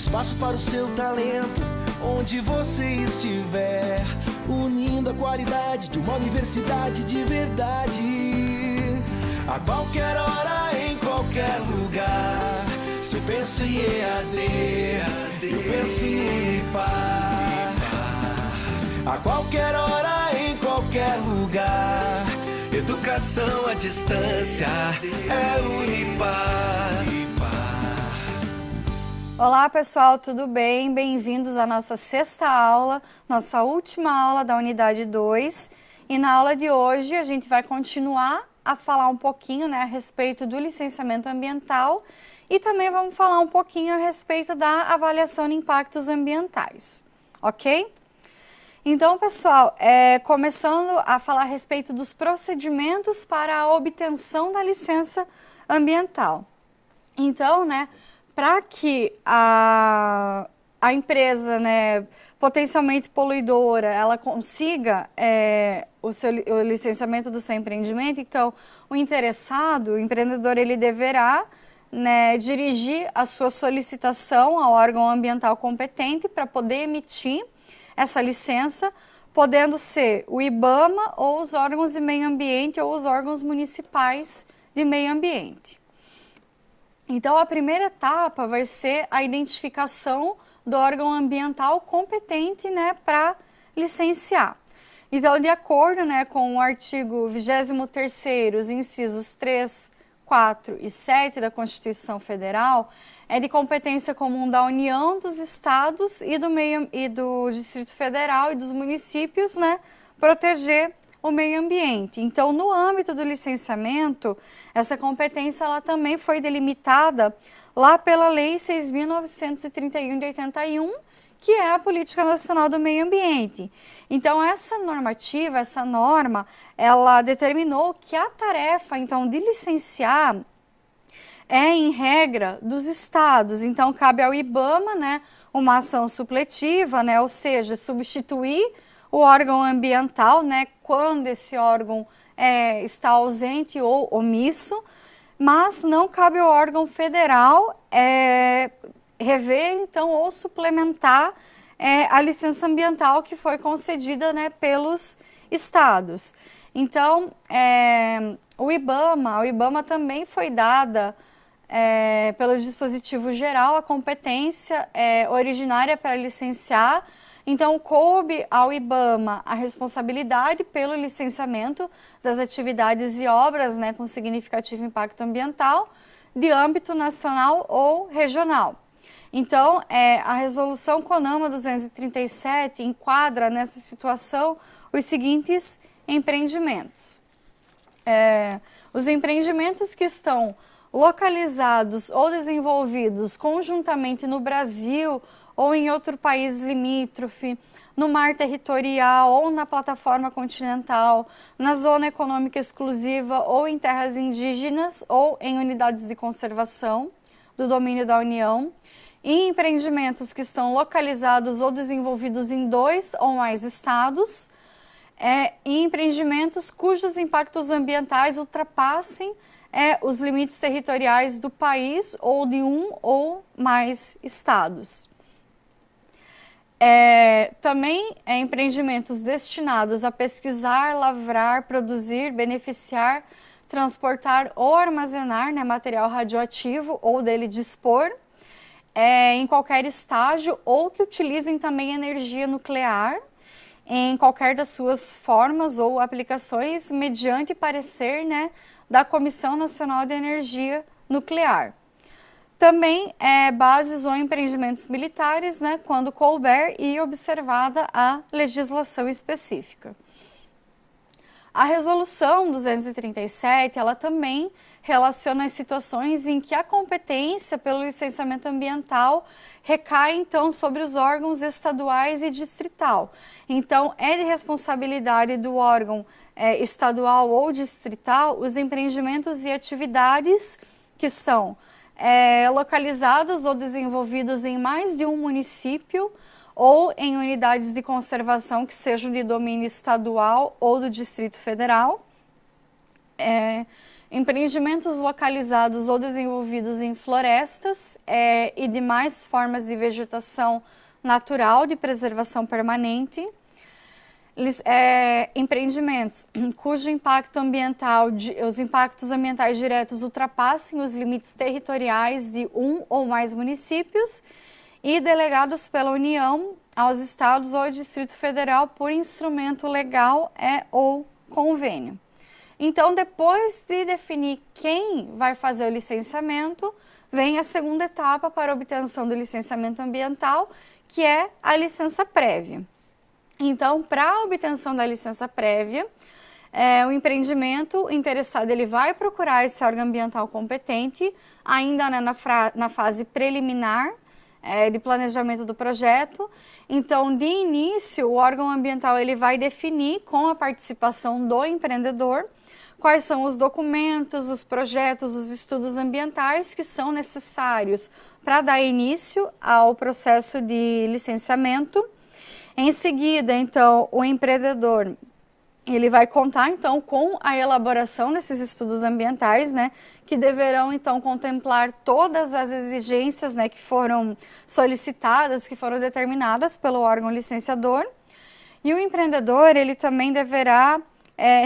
espaço para o seu talento, onde você estiver, unindo a qualidade de uma universidade de verdade. A qualquer hora, em qualquer lugar, se eu penso em EAD, eu penso em Unipar. A qualquer hora, em qualquer lugar, educação à distância é Unipar. Olá pessoal, tudo bem? Bem-vindos à nossa sexta aula, nossa última aula da unidade 2. E na aula de hoje a gente vai continuar a falar um pouquinho, a respeito do licenciamento ambiental e também vamos falar um pouquinho a respeito da avaliação de impactos ambientais, ok? Então, pessoal, começando a falar a respeito dos procedimentos para a obtenção da licença ambiental. Então, para que a empresa, potencialmente poluidora, ela consiga o licenciamento do seu empreendimento, então o interessado, o empreendedor, ele deverá dirigir a sua solicitação ao órgão ambiental competente para poder emitir essa licença, podendo ser o IBAMA ou os órgãos de meio ambiente ou os órgãos municipais de meio ambiente. Então, a primeira etapa vai ser a identificação do órgão ambiental competente para licenciar. Então, de acordo com o artigo 23º, incisos 3, 4 e 7 da Constituição Federal, é de competência comum da União, dos Estados e do Distrito Federal e dos municípios, proteger o meio ambiente. Então, no âmbito do licenciamento, essa competência ela também foi delimitada lá pela Lei 6.931 de 81, que é a Política Nacional do Meio Ambiente. Então, essa normativa, essa norma, ela determinou que a tarefa, então, de licenciar é, em regra, dos estados. Então, cabe ao IBAMA, uma ação supletiva, ou seja, substituir o órgão ambiental, quando esse órgão está ausente ou omisso, mas não cabe ao órgão federal rever, então, ou suplementar a licença ambiental que foi concedida pelos estados. Então, ao IBAMA também foi dada pelo dispositivo geral a competência originária para licenciar. Então, coube ao IBAMA a responsabilidade pelo licenciamento das atividades e obras com significativo impacto ambiental de âmbito nacional ou regional. Então, a resolução CONAMA 237 enquadra nessa situação os seguintes empreendimentos. Os empreendimentos que estão localizados ou desenvolvidos conjuntamente no Brasil ou em outro país limítrofe, no mar territorial ou na plataforma continental, na zona econômica exclusiva ou em terras indígenas ou em unidades de conservação do domínio da União, e empreendimentos que estão localizados ou desenvolvidos em 2 ou mais estados, e empreendimentos cujos impactos ambientais ultrapassem os limites territoriais do país ou de 1 ou mais estados. Também empreendimentos destinados a pesquisar, lavrar, produzir, beneficiar, transportar ou armazenar material radioativo ou dele dispor em qualquer estágio ou que utilizem também energia nuclear em qualquer das suas formas ou aplicações mediante parecer da Comissão Nacional de Energia Nuclear. Também bases ou empreendimentos militares, quando couber e observada a legislação específica. A resolução 237, ela também relaciona as situações em que a competência pelo licenciamento ambiental recai, então, sobre os órgãos estaduais e distrital. Então, é de responsabilidade do órgão estadual ou distrital os empreendimentos e atividades que são localizados ou desenvolvidos em mais de um município ou em unidades de conservação que sejam de domínio estadual ou do Distrito Federal, Empreendimentos localizados ou desenvolvidos em florestas e demais formas de vegetação natural de preservação permanente. Empreendimentos cujo impacto ambiental, os impactos ambientais diretos ultrapassem os limites territoriais de um ou mais municípios e delegados pela União aos estados ou Distrito Federal por instrumento legal ou convênio. Então, depois de definir quem vai fazer o licenciamento, vem a segunda etapa para a obtenção do licenciamento ambiental, que é a licença prévia. Então, para a obtenção da licença prévia, o empreendimento interessado ele vai procurar esse órgão ambiental competente, ainda na fase preliminar de planejamento do projeto. Então, de início, o órgão ambiental ele vai definir, com a participação do empreendedor, quais são os documentos, os projetos, os estudos ambientais que são necessários para dar início ao processo de licenciamento. Em seguida, então, o empreendedor ele vai contar, então, com a elaboração desses estudos ambientais, né, que deverão, então, contemplar todas as exigências, né, que foram solicitadas, que foram determinadas pelo órgão licenciador. E o empreendedor, ele também deverá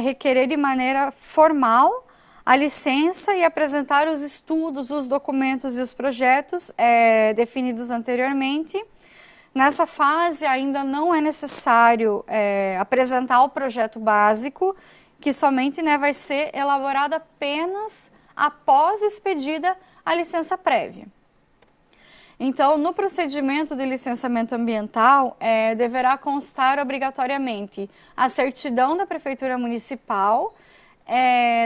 requerer de maneira formal a licença e apresentar os estudos, os documentos e os projetos definidos anteriormente. Nessa fase, ainda não é necessário apresentar o projeto básico, que somente vai ser elaborado apenas após expedida a licença prévia. Então, no procedimento de licenciamento ambiental, deverá constar obrigatoriamente a certidão da Prefeitura Municipal,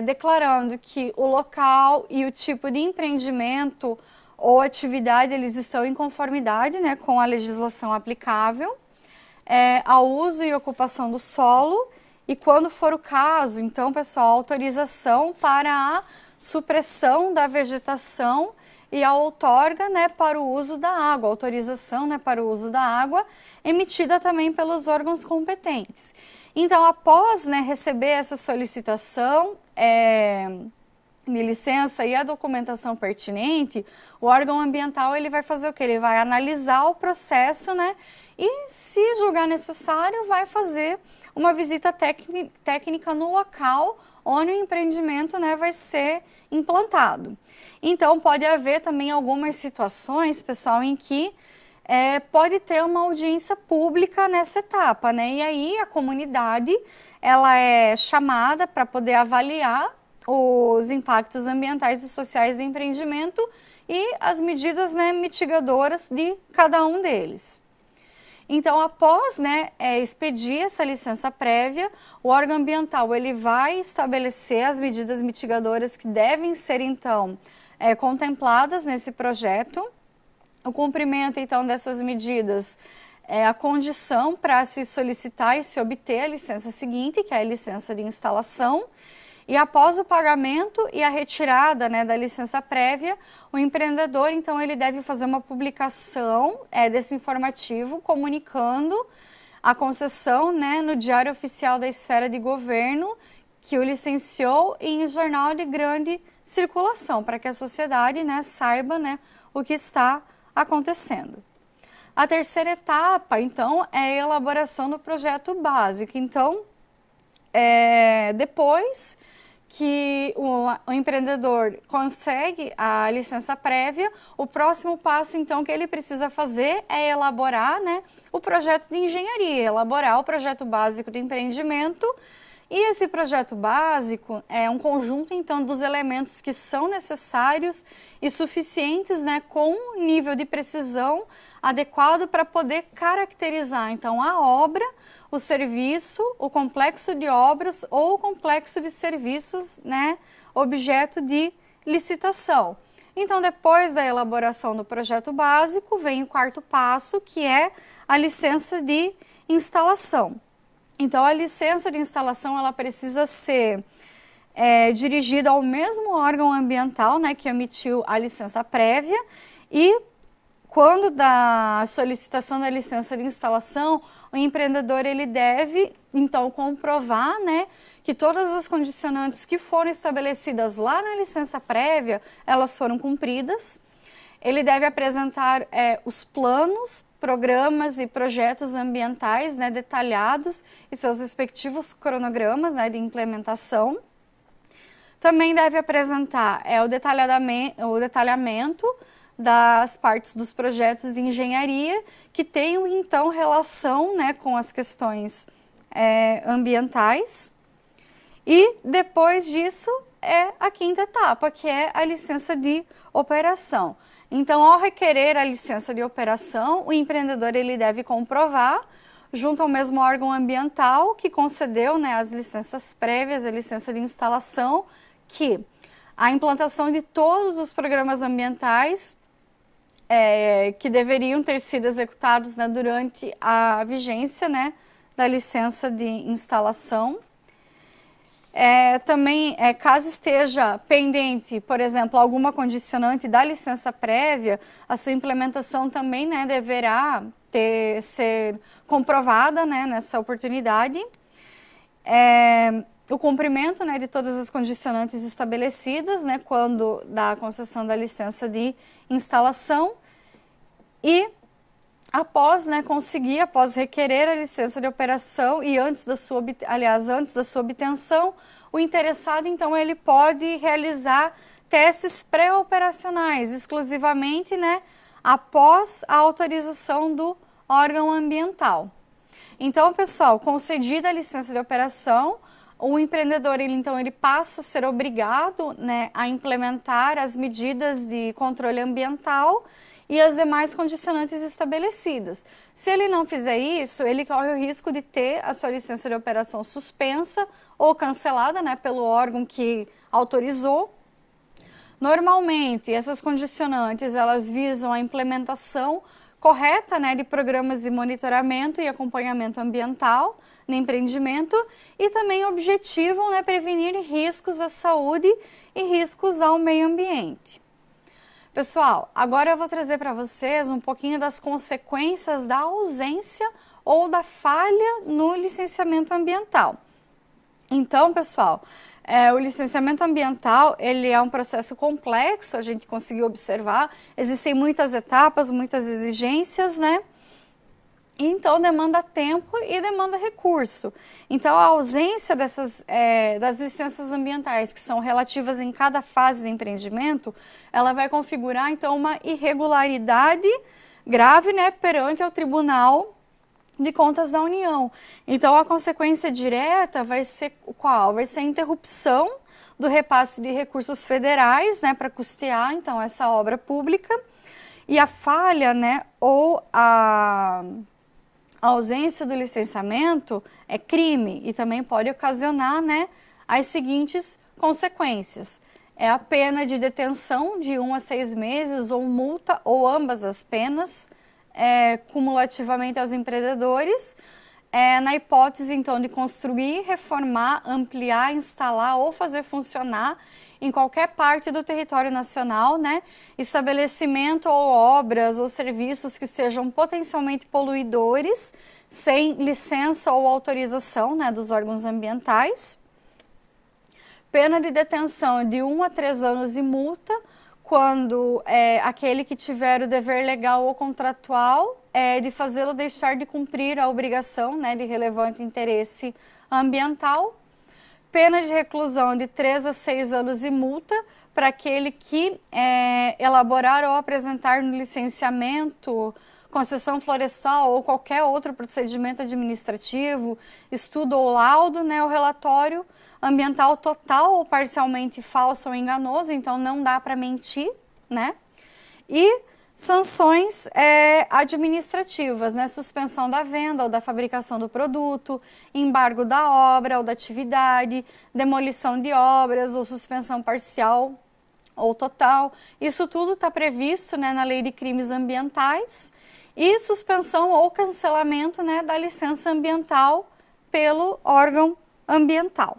declarando que o local e o tipo de empreendimento ou atividade, eles estão em conformidade, né, com a legislação aplicável, ao uso e ocupação do solo, e quando for o caso, então, pessoal, autorização para a supressão da vegetação e a outorga, né, para o uso da água, autorização, né, para o uso da água, emitida também pelos órgãos competentes. Então, após, né, receber essa solicitação de licença e a documentação pertinente, o órgão ambiental ele vai fazer o quê? Ele vai analisar o processo, né? E, se julgar necessário, vai fazer uma visita técnica no local onde o empreendimento, né, vai ser implantado. Então, pode haver também algumas situações, pessoal, em que pode ter uma audiência pública nessa etapa, né? E aí a comunidade ela é chamada para poder avaliar os impactos ambientais e sociais do empreendimento e as medidas, né, mitigadoras de cada um deles. Então, após, né, expedir essa licença prévia, o órgão ambiental ele vai estabelecer as medidas mitigadoras que devem ser, então, contempladas nesse projeto. O cumprimento, então, dessas medidas é a condição para se solicitar e se obter a licença seguinte, que é a licença de instalação. E após o pagamento e a retirada, né, da licença prévia, o empreendedor, então, ele deve fazer uma publicação desse informativo comunicando a concessão, né, no Diário Oficial da Esfera de Governo, que o licenciou, e em jornal de grande circulação, para que a sociedade, né, saiba, né, o que está acontecendo. A terceira etapa, então, é a elaboração do projeto básico. Então, depois que o empreendedor consegue a licença prévia, o próximo passo, então, que ele precisa fazer é elaborar, né, o projeto de engenharia, elaborar o projeto básico de empreendimento. E esse projeto básico é um conjunto, então, dos elementos que são necessários e suficientes, né, com nível de precisão adequado para poder caracterizar, então, a obra, o serviço, o complexo de obras ou o complexo de serviços, né, objeto de licitação. Então, depois da elaboração do projeto básico, vem o quarto passo, que é a licença de instalação. Então, a licença de instalação ela precisa ser dirigida ao mesmo órgão ambiental, né, que emitiu a licença prévia, e quando da solicitação da licença de instalação, o empreendedor ele deve, então, comprovar, né, que todas as condicionantes que foram estabelecidas lá na licença prévia, elas foram cumpridas. Ele deve apresentar os planos, programas e projetos ambientais, né, detalhados e seus respectivos cronogramas, né, de implementação. Também deve apresentar o detalhamento das partes dos projetos de engenharia que tenham, então, relação, né, com as questões ambientais. E depois disso é a quinta etapa, que é a licença de operação. Então, ao requerer a licença de operação, o empreendedor ele deve comprovar, junto ao mesmo órgão ambiental que concedeu, né, as licenças prévias, a licença de instalação, que a implantação de todos os programas ambientais que deveriam ter sido executados, né, durante a vigência, né, da licença de instalação. Também, caso esteja pendente, por exemplo, alguma condicionante da licença prévia, a sua implementação também, né, deverá ser comprovada, né, nessa oportunidade. O cumprimento, né, de todas as condicionantes estabelecidas, né, quando da concessão da licença de instalação, e após, né, após requerer a licença de operação e antes da sua obtenção, o interessado, então, ele pode realizar testes pré-operacionais, exclusivamente, né, após a autorização do órgão ambiental. Então, pessoal, concedida a licença de operação, o empreendedor, ele passa a ser obrigado, né, a implementar as medidas de controle ambiental e as demais condicionantes estabelecidas. Se ele não fizer isso, ele corre o risco de ter a sua licença de operação suspensa ou cancelada, né, pelo órgão que autorizou. Normalmente, essas condicionantes, elas visam a implementação correta, né, de programas de monitoramento e acompanhamento ambiental no empreendimento e também objetivam, né, prevenir riscos à saúde e riscos ao meio ambiente. Pessoal, agora eu vou trazer para vocês um pouquinho das consequências da ausência ou da falha no licenciamento ambiental. Então, pessoal, o licenciamento ambiental, ele é um processo complexo, a gente conseguiu observar, existem muitas etapas, muitas exigências, né? Então, demanda tempo e demanda recurso. Então, a ausência das licenças ambientais, que são relativas em cada fase do empreendimento, ela vai configurar, então, uma irregularidade grave, né, perante o Tribunal de Contas da União. Então, a consequência direta vai ser qual? Vai ser a interrupção do repasse de recursos federais, né, para custear, então, essa obra pública. E a falha, né, ou a ausência do licenciamento é crime e também pode ocasionar, né, as seguintes consequências. É a pena de detenção de 1 a 6 meses ou multa ou ambas as penas, cumulativamente aos empreendedores, na hipótese, então, de construir, reformar, ampliar, instalar ou fazer funcionar em qualquer parte do território nacional, né, estabelecimento ou obras ou serviços que sejam potencialmente poluidores, sem licença ou autorização, né, dos órgãos ambientais. Pena de detenção de 1 a 3 anos e multa, quando aquele que tiver o dever legal ou contratual de fazê-lo deixar de cumprir a obrigação, né, de relevante interesse ambiental. Pena de reclusão de 3 a 6 anos e multa para aquele que elaborar ou apresentar no licenciamento, concessão florestal ou qualquer outro procedimento administrativo, estudo ou laudo, né, o relatório ambiental total ou parcialmente falso ou enganoso, então não dá para mentir, né? E sanções administrativas, né? Suspensão da venda ou da fabricação do produto, embargo da obra ou da atividade, demolição de obras ou suspensão parcial ou total. Isso tudo está previsto, né, na Lei de Crimes Ambientais, e suspensão ou cancelamento, né, da licença ambiental pelo órgão ambiental.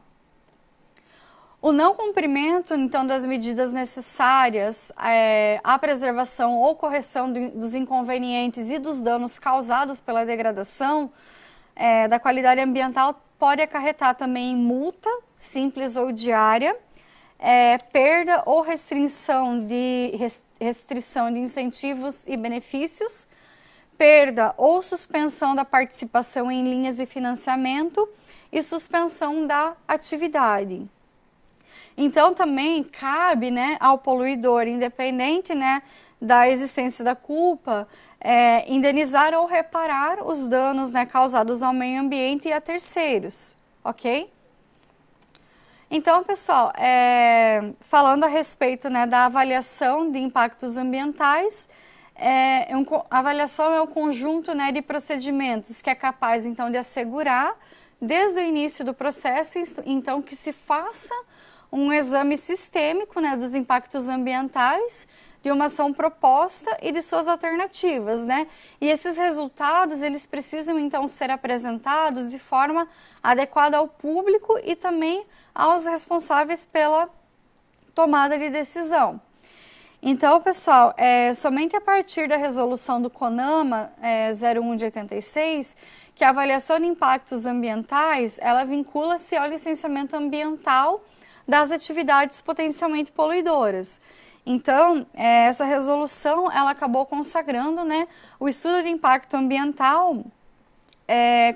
O não cumprimento, então, das medidas necessárias à preservação ou correção dos inconvenientes e dos danos causados pela degradação da qualidade ambiental pode acarretar também multa, simples ou diária, perda ou restrição de incentivos e benefícios, perda ou suspensão da participação em linhas de financiamento e suspensão da atividade. Então, também cabe, né, ao poluidor, independente, né, da existência da culpa, indenizar ou reparar os danos, né, causados ao meio ambiente e a terceiros, ok? Então, pessoal, falando a respeito, né, da avaliação de impactos ambientais, a avaliação é um conjunto, né, de procedimentos que é capaz, então, de assegurar, desde o início do processo, então, que se faça um exame sistêmico, né, dos impactos ambientais, de uma ação proposta e de suas alternativas, né? E esses resultados, eles precisam, então, ser apresentados de forma adequada ao público e também aos responsáveis pela tomada de decisão. Então, pessoal, somente a partir da resolução do CONAMA 01 de 86, que a avaliação de impactos ambientais, ela vincula-se ao licenciamento ambiental das atividades potencialmente poluidoras. Então, essa resolução, ela acabou consagrando, né, o estudo de impacto ambiental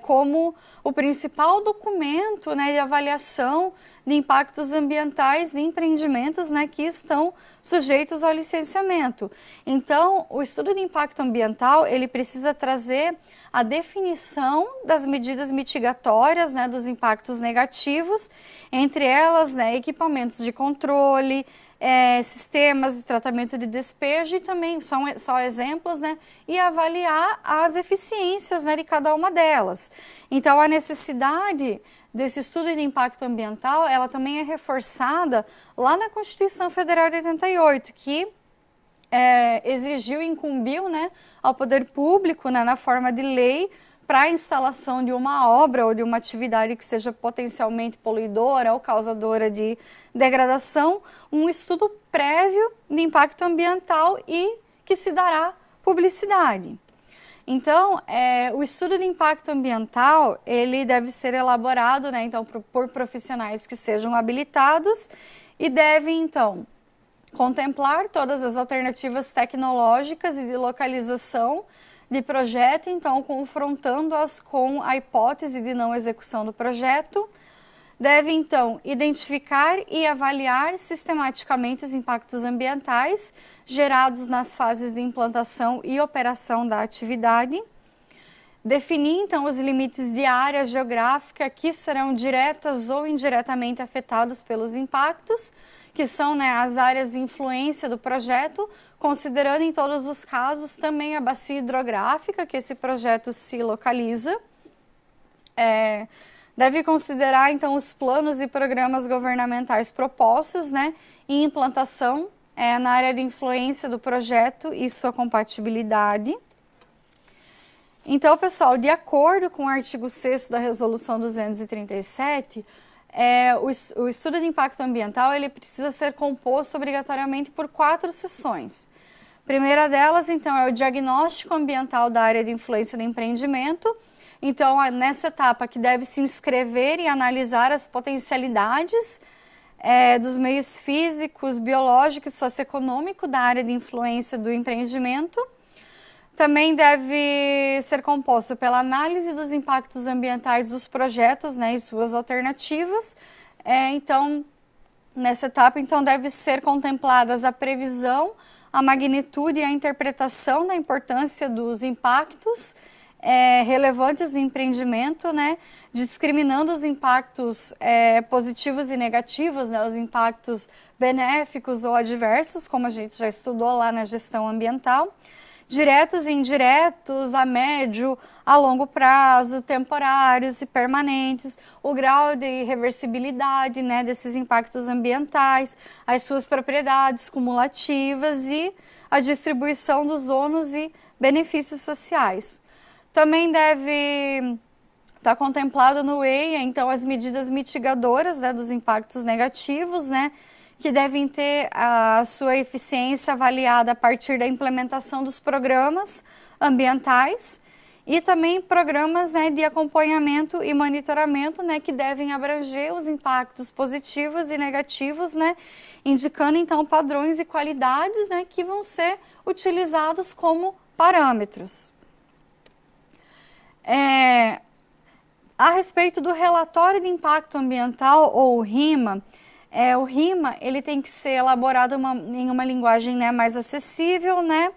como o principal documento, né, de avaliação de impactos ambientais de empreendimentos, né, que estão sujeitos ao licenciamento. Então, o estudo de impacto ambiental, ele precisa trazer a definição das medidas mitigatórias, né, dos impactos negativos, entre elas, né, equipamentos de controle, sistemas de tratamento de despejo e também, só exemplos, né, e avaliar as eficiências, né, de cada uma delas. Então, a necessidade desse estudo de impacto ambiental, ela também é reforçada lá na Constituição Federal de 88, que exigiu e incumbiu, né, ao poder público, né, na forma de lei, para a instalação de uma obra ou de uma atividade que seja potencialmente poluidora ou causadora de degradação, um estudo prévio de impacto ambiental e que se dará publicidade. Então, o estudo de impacto ambiental, ele deve ser elaborado, né, então, por profissionais que sejam habilitados e devem, então, contemplar todas as alternativas tecnológicas e de localização de projeto, então, confrontando-as com a hipótese de não execução do projeto. Deve, então, identificar e avaliar sistematicamente os impactos ambientais gerados nas fases de implantação e operação da atividade. Definir, então, os limites de área geográfica que serão diretas ou indiretamente afetados pelos impactos, que são, né, as áreas de influência do projeto, considerando em todos os casos também a bacia hidrográfica que esse projeto se localiza. Deve considerar, então, os planos e programas governamentais propostos, né, em implantação na área de influência do projeto e sua compatibilidade. Então, pessoal, de acordo com o artigo 6º da Resolução 237, o estudo de impacto ambiental, ele precisa ser composto obrigatoriamente por 4 sessões. A primeira delas, então, é o diagnóstico ambiental da área de influência do empreendimento. Então, nessa etapa que deve se inscrever e analisar as potencialidades dos meios físicos, biológicos e socioeconômicos da área de influência do empreendimento. Também deve ser composto pela análise dos impactos ambientais dos projetos, né, e suas alternativas. Então, nessa etapa, então, deve ser contempladas a previsão, a magnitude e a interpretação da importância dos impactos relevantes do empreendimento, né, discriminando os impactos positivos e negativos, né, os impactos benéficos ou adversos, como a gente já estudou lá na gestão ambiental, diretos e indiretos, a médio, a longo prazo, temporários e permanentes, o grau de reversibilidade, né, desses impactos ambientais, as suas propriedades cumulativas e a distribuição dos ônus e benefícios sociais. Também deve Está contemplado no EIA, então, as medidas mitigadoras, né, dos impactos negativos, né, que devem ter a sua eficiência avaliada a partir da implementação dos programas ambientais e também programas, né, de acompanhamento e monitoramento, né, que devem abranger os impactos positivos e negativos, né, indicando então padrões e qualidades, né, que vão ser utilizados como parâmetros. A respeito do relatório de impacto ambiental, ou RIMA, o RIMA ele tem que ser elaborado em uma linguagem, né, mais acessível, né,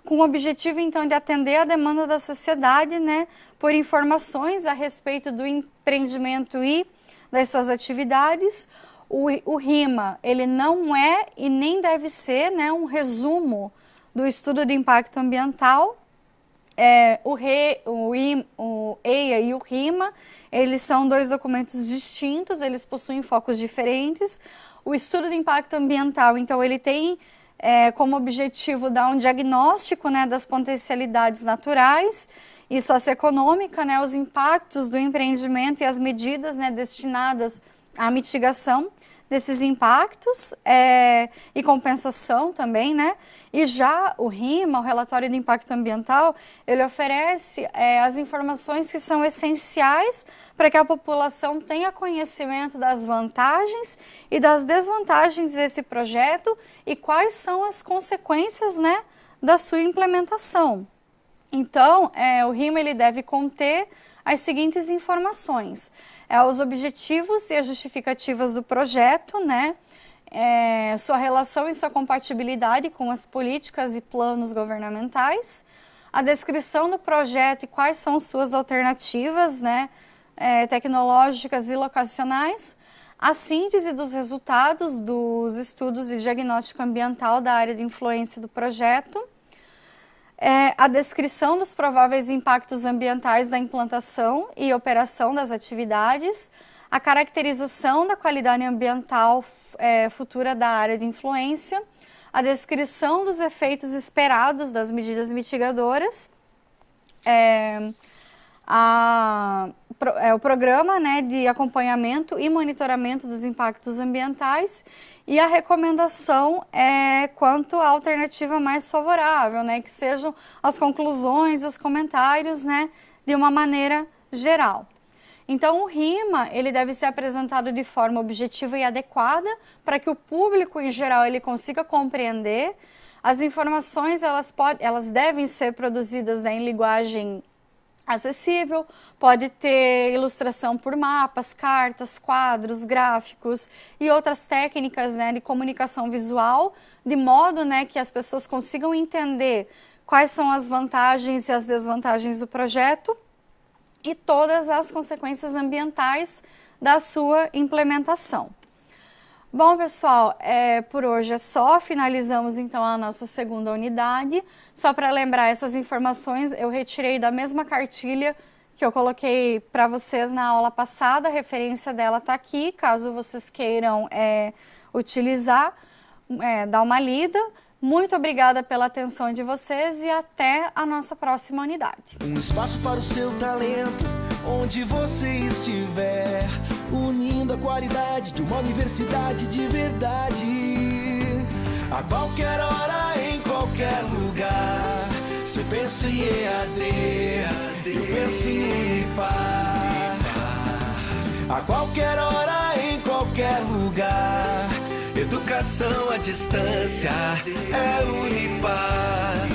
com o objetivo então de atender a demanda da sociedade, né, por informações a respeito do empreendimento e das suas atividades. O RIMA ele não é e nem deve ser, né, um resumo do estudo de impacto ambiental. O EIA e o RIMA, eles são dois documentos distintos, eles possuem focos diferentes. O estudo de impacto ambiental, então, ele tem como objetivo dar um diagnóstico, né, das potencialidades naturais e socioeconômica, né, os impactos do empreendimento e as medidas, né, destinadas à mitigação desses impactos e compensação também, né? E já o RIMA, o Relatório de Impacto Ambiental, ele oferece as informações que são essenciais para que a população tenha conhecimento das vantagens e das desvantagens desse projeto e quais são as consequências, né, da sua implementação. Então, o RIMA ele deve conter as seguintes informações: os objetivos e as justificativas do projeto, né? Sua relação e sua compatibilidade com as políticas e planos governamentais, a descrição do projeto e quais são suas alternativas, né, tecnológicas e locacionais, a síntese dos resultados dos estudos de diagnóstico ambiental da área de influência do projeto, a descrição dos prováveis impactos ambientais da implantação e operação das atividades, a caracterização da qualidade ambiental futura da área de influência, a descrição dos efeitos esperados das medidas mitigadoras, o programa, né, de acompanhamento e monitoramento dos impactos ambientais e a recomendação quanto à alternativa mais favorável, né, que sejam as conclusões, os comentários, né, de uma maneira geral. Então, o RIMA ele deve ser apresentado de forma objetiva e adequada para que o público em geral ele consiga compreender. As informações elas devem ser produzidas, né, em linguagem acessível, pode ter ilustração por mapas, cartas, quadros, gráficos e outras técnicas, né, de comunicação visual, de modo, né, que as pessoas consigam entender quais são as vantagens e as desvantagens do projeto e todas as consequências ambientais da sua implementação. Bom, pessoal, por hoje é só. Finalizamos então a nossa segunda unidade. Só para lembrar, essas informações eu retirei da mesma cartilha que eu coloquei para vocês na aula passada. A referência dela está aqui, caso vocês queiram utilizar, dar uma lida. Muito obrigada pela atenção de vocês e até a nossa próxima unidade. Um espaço para o seu talento, onde você estiver, unindo a qualidade de uma universidade de verdade. A qualquer hora, em qualquer lugar. Se eu penso em EAD, eu penso em Unipar. A qualquer hora, em qualquer lugar. Educação à distância é Unipar.